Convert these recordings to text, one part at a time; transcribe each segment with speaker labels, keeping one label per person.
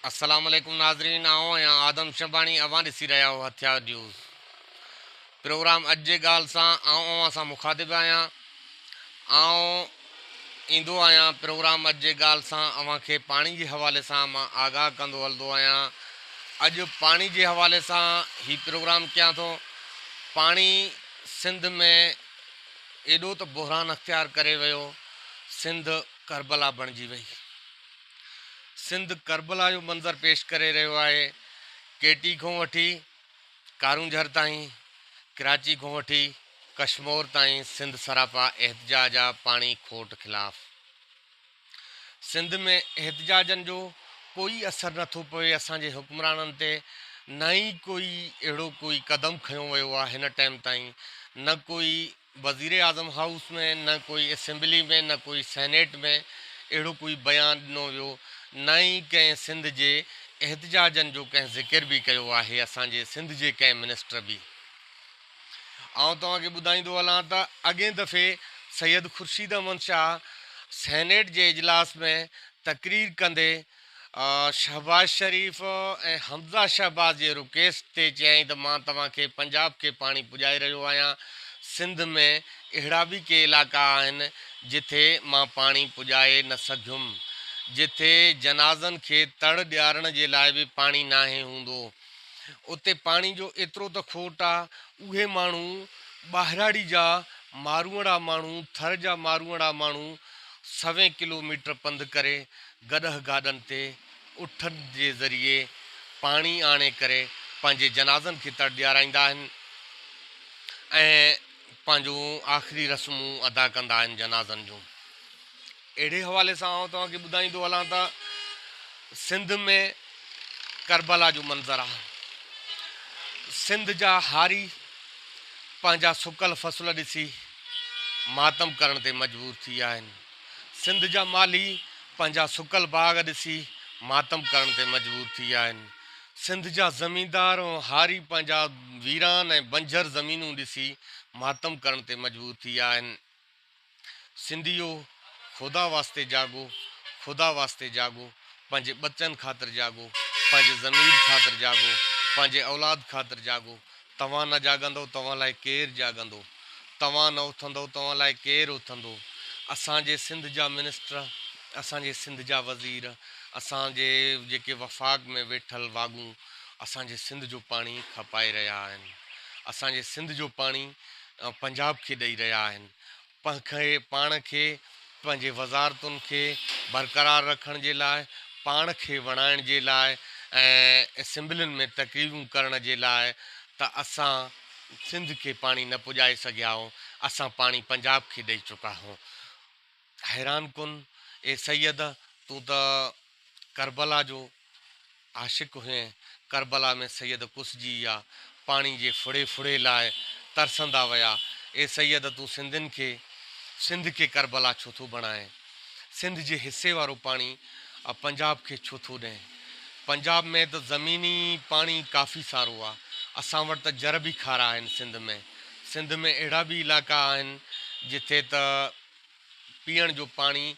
Speaker 1: अस्सलाम वालेकुम नाज़रीन, आऊं आहियां आदम शबानी। अवां ॾिसी रहिया हो हथियार न्यूज़ प्रोग्राम। अॼु जे ॻाल्हि सां अवां सां मुखातिबु आहियां। आउं ईंदो आहियां प्रोग्राम अॼु जे ॻाल्हि सां अवां खे पाणी जे हवाले सां मां आगाह कंदो हलंदो आहियां। अॼु पाणी जे हवाले सां ही प्रोग्राम कयां थो। पाणी सिंध में एॾो त बहिरान अख़्तियार करे वियो, सिंध करबला बणिजी वई। सिंध करबला जो मंज़र पेश करे रहियो आहे। केटी खां वठी कारूंझर ताईं, कराची खां वठी कश्मीर ताईं सिंध सरापा एहतजाज आहे पाणी खोट खिलाफ़। सिंध में एहतजाजनि जो कोई असरु नथो पए असांजे हुक्मराननि ते, न ई कोई अहिड़ो कोई क़दम खयो वियो आहे हिन टाइम ताईं। न कोई वज़ीर आज़म हाउस में, न कोई असेंबली में, न कोई सेनेट में अहिड़ो कोई बयानु ॾिनो वियो, न ई कंहिं सिंध जे एहतजाजनि जो कंहिं ज़िक्र बि कयो आहे असांजे सिंध जे कंहिं मिनिस्टर बि। आउं तव्हांखे ॿुधाईंदो हलां त अॻे दफ़े सैयद ख़ुर्शीद अहमद शाह सेनेट जे इजलास में तक़रीर कंदे शहबाज शरीफ़ ऐं हमज़ा शहबाज जे रुकेस ते चयईं त मां तव्हांखे पंजाब खे पाणी पुॼाए रहियो आहियां। सिंध में अहिड़ा बि के इलाइक़ा आहिनि जिथे मां पाणी पुॼाए न सघियुमि, जिथे जनाज़नि खे तड़ ॾियारण जे लाइ बि पाणी नाहे हूंदो। उते पाणी जो एतिरो त खोट आहे, उहे माण्हू ॿाहिराड़ी जा मारूअड़ा माण्हू, थर जा मारूअड़ा माण्हू 100 किलोमीटर पंधु करे गॾह गाॾनि ते उठनि जे ज़रिए पाणी आणे करे पंहिंजे जनाज़नि खे तड़ ॾियाराईंदा आहिनि ऐं पंहिंजो आख़िरी रस्मूं अदा कंदा आहिनि जनाज़नि जूं। अहिड़े हवाले सां आउं तव्हांखे ॿुधाईंदो हलां त सिंध में करबला जो मंज़र आहे। सिंध जा हारी पंहिंजा सुकल फ़सुल ॾिसी मातम करण ते मजबूर थी विया आहिनि। सिंध जा माली पंहिंजा सुकल बाग़ ॾिसी मातम करण ते मजबूर थी विया आहिनि। सिंध जा ज़मींदार ऐं हारी पंहिंजा वीरान ऐं बंजर ज़मीनूं ॾिसी मातम करण ते मजबूर थी विया आहिनि। सिंधियो ख़ुदा वास्ते जाॻो, ख़ुदा वास्ते जाॻो, पंहिंजे बचनि ख़ातिर जाॻो, पंहिंजे ज़मीर ख़ातिर जाॻो, पंहिंजे औलाद ख़ातिर जाॻो। तव्हां न जाॻंदो तव्हां लाइ केरु जाॻंदो, तव्हां न उथंदो तव्हां लाइ केरु उथंदो। असांजे सिंध जा मिनिस्टर, असांजे सिंध जा वज़ीर, असांजे जेके वफ़ाक़ में वेठल वाॻूं असांजे सिंध जो पाणी खपाए रहिया आहिनि। असांजे सिंध जो पाणी पंजाब खे ॾेई रहिया आहिनि। पाण खे पंहिंजे वज़ारतुनि खे बरक़रार रखण जे लाइ, पाण खे वणाइण जे लाइ ऐं असेंबलियुनि में तक़रीरूं करण जे लाइ त असां सिंध खे पाणी न पुॼाए सघिया आहियूं। असां पाणी पंजाब खे ॾेई चुका आहियूं। हैरान कुन ए सैयद, तूं त करबला जो आशिक़ हुए। करबला में सैयद कुसजी विया, पाणी जे फुड़े फुड़े लाइ तरसंदा विया। ए सैयद, तूं सिंध खे करबला छो थो बणाए? सिंध जे हिसे वारो पाणी पंजाब खे छो थो ॾिए? पंजाब में त ज़मीनी पाणी काफ़ी सारो आहे। असां वटि त जर बि खारा आहिनि। सिंध में अहिड़ा बि इलाइक़ा आहिनि जिथे त पीअण जो पाणी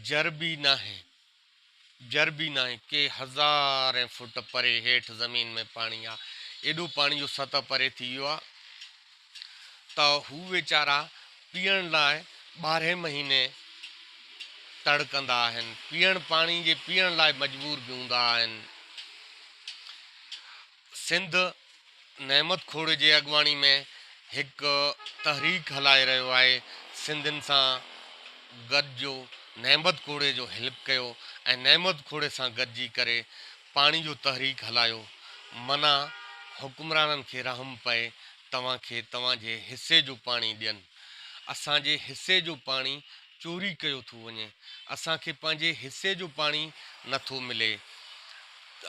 Speaker 1: जर बि नाहे, के हज़ार फुट परे हेठि ज़मीन में पाणी आहे। एॾो पाणी जो सतह परे थी वियो आहे त हू वीचारा पीअण लाइ 12 महीने तड़कंदा आहिनि, पीअण लाइ मजबूर बि हूंदा आहिनि। सिंध नेमत खोड़े जे अॻुवाणी में हिकु तहरीक हलाए रहियो आहे। सिंधियुनि सां गॾिजो, नेमत खोड़े जो हेल्प कयो ऐं नेमत खोड़े सां गॾिजी करे पाणी जो तहरीक हलायो। मना हुकुमराननि खे रहम पए, तव्हांखे तव्हांजे हिसे जो पाणी ॾियनि। असांजे हिसे जो पाणी चोरी कयो थो वञे, असांखे पंहिंजे हिसे जो पाणी नथो मिले।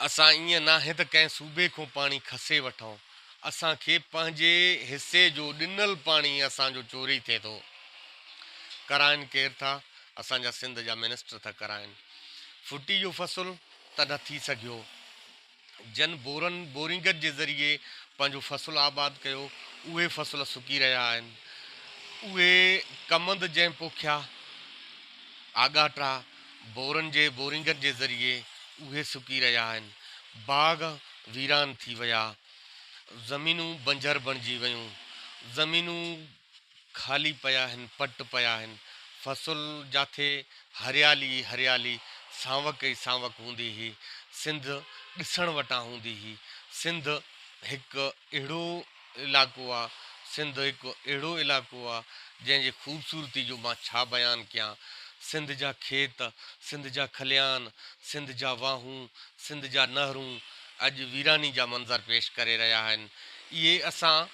Speaker 1: असां ईअं नाहे त कंहिं सूबे खां पाणी खसे वठूं, असांखे पंहिंजे हिसे जो ॾिनल पाणी असांजो चोरी थिए थो। कराइनि केरु था? असांजा सिंध जा मिनिस्टर था कराइनि। फुटी जो फ़सुलु त न थी सघियो, बोरिंग जे ज़रिए पंहिंजो फ़सुलु आबाद कयो, उहे फ़सुल सुकी रहिया आहिनि। उहे कमंद जंहिं पोखिया आगाट्रा बोरिंग जे ज़रिए उहे सुकी रहिया आहिनि, बाग वीरान थी विया, ज़मीनूं बंजर बणिजी वियूं, ज़मीनूं ख़ाली पिया आहिनि, पट पिया आहिनि, फ़सुल जिथे हरियाली हरियाली, सावक ई सावक हूंदी हुई, सिंध ॾिसण वटां हूंदी हुई। सिंध हिकु अहिड़ो इलाइक़ो आहे, सिंध हिकु अहिड़ो इलाइक़ो आहे जंहिंजी ख़ूबसूरती जो मां छा बयानु कयां। सिंध जा खेत, सिंध जा खलियान, सिंध जा वाहूं, सिंध जा नहरूं अॼु वीरानी जा मंज़र पेश करे रहिया आहिनि। इहे असां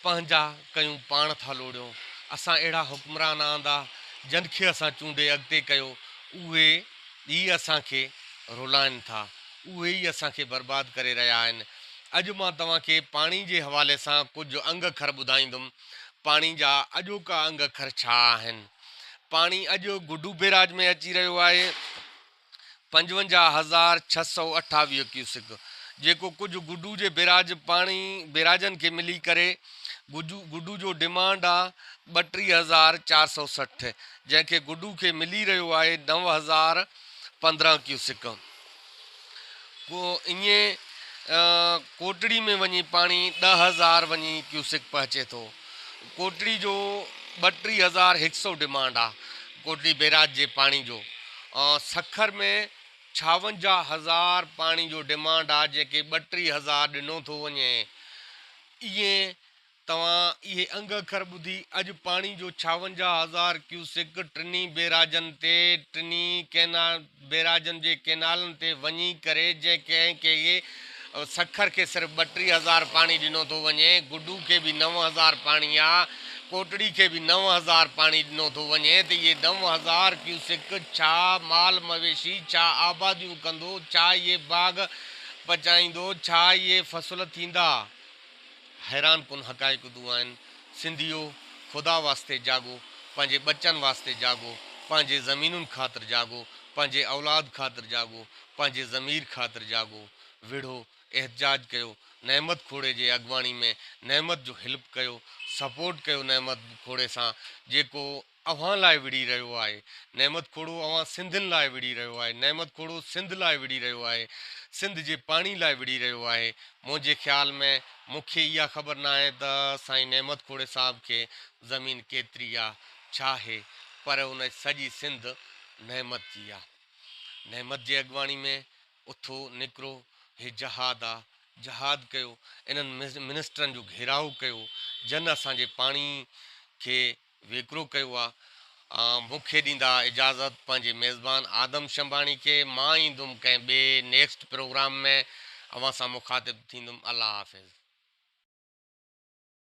Speaker 1: पंहिंजा कयूं, पाण था लोड़ियूं। असां अहिड़ा हुक्मरान आंदा जन खे असां चूंडे अॻिते कयो, उहे ई असांखे रुलाइनि था, उहे ई असांखे बर्बादु करे रहिया आहिनि। अॼु मां तव्हांखे पाणी जे हवाले सां कुझु अंग अखर ॿुधाईंदुमि। पाणी जा अॼोका अंग अखर छा आहिनि। पाणी अॼु गुडू बैराज में अची रहियो आहे 55,628 क्यूसिक, जेको कुझु गुडू जे बैराज पाणी बैराजनि खे मिली करे गुडू जो डिमांड आहे 32,460, जंहिंखे गुडू खे मिली रहियो आहे 9,015 क्यूसिक। ईअं कोटड़ी में वञी पाणी 10,000 वञी क्यूसिक पहुचे थो। कोटड़ी जो 32,100 डिमांड आहे, कोटड़ी बैराज जे पाणी जो। सखर में 56,000 पाणी जो डिमांड आहे, जंहिंखे 32,000 ॾिनो थो वञे। इएं तव्हां इहे अंग अखर ॿुधी अॼु पाणी जो 56,000 क्यूसिक टिनी बैराजनि ते, टिनी बैराजनि जे कैनालनि ते वञी करे, जंहिंखे इहे सखर खे सिर्फ़ु 32,000 पाणी ॾिनो थो वञे, गुडू खे बि 9,000 पाणी आहे, कोटड़ी खे बि 9,000 पाणी ॾिनो थो वञे। त इहे 9,000 क्यूसिक छा माल मवेशी, छा आबादियूं कंदो, छा इहे बाग पचाईंदो, छा इहे फ़सुल थींदा। हैरान कुन हक़ाइक़ूं आहिनि। सिंधियो ख़ुदा वास्ते जागो, पंहिंजे बचनि वास्ते जागो, पंहिंजे ज़मीनुनि ख़ातिर जागो, पंहिंजे औलाद ख़ातिर जागो, पंहिंजे ज़मीर ख़ातिर जागो। विढ़ो एहतजाज कयो, नेमत खोड़े जे अॻुवाणी में नेमत जो हेल्प कयो, सपोर्ट कयो नेमत खोड़े सां, जेको अव्हां लाइ विढ़ी रहियो आहे। नेमत खोड़ो अव्हां सिंधियुनि लाइ विढ़ी रहियो आहे, नेमत खोड़ो सिंध लाइ विढ़ी रहियो आहे, सिंध जे पाणी लाइ विढ़ी रहियो आहे। मुंहिंजे ख़्याल में मूंखे इहा ख़बर न आहे त साईं नेमत खोड़े साहिब खे ज़मीन केतिरी आहे, छा आहे, पर उन सॼी सिंध नेमत जी आहे। नेमत जे अॻुवाणी में उथो निकिरो, हे जहाद आहे, जहाद कयो, इन्हनि मिनिस्टरनि जो घेराव कयो, जन असांजे पाणी खे वेकिरो कयो आहे। मूंखे ॾींदा इजाज़त पंहिंजे मेज़बान आदम शंबाणी खे। मां ईंदुमि कंहिं ॿिए नेक्स्ट प्रोग्राम में, अव्हां सां मुखातिब थींदुमि। अल्लाह हाफ़िज़।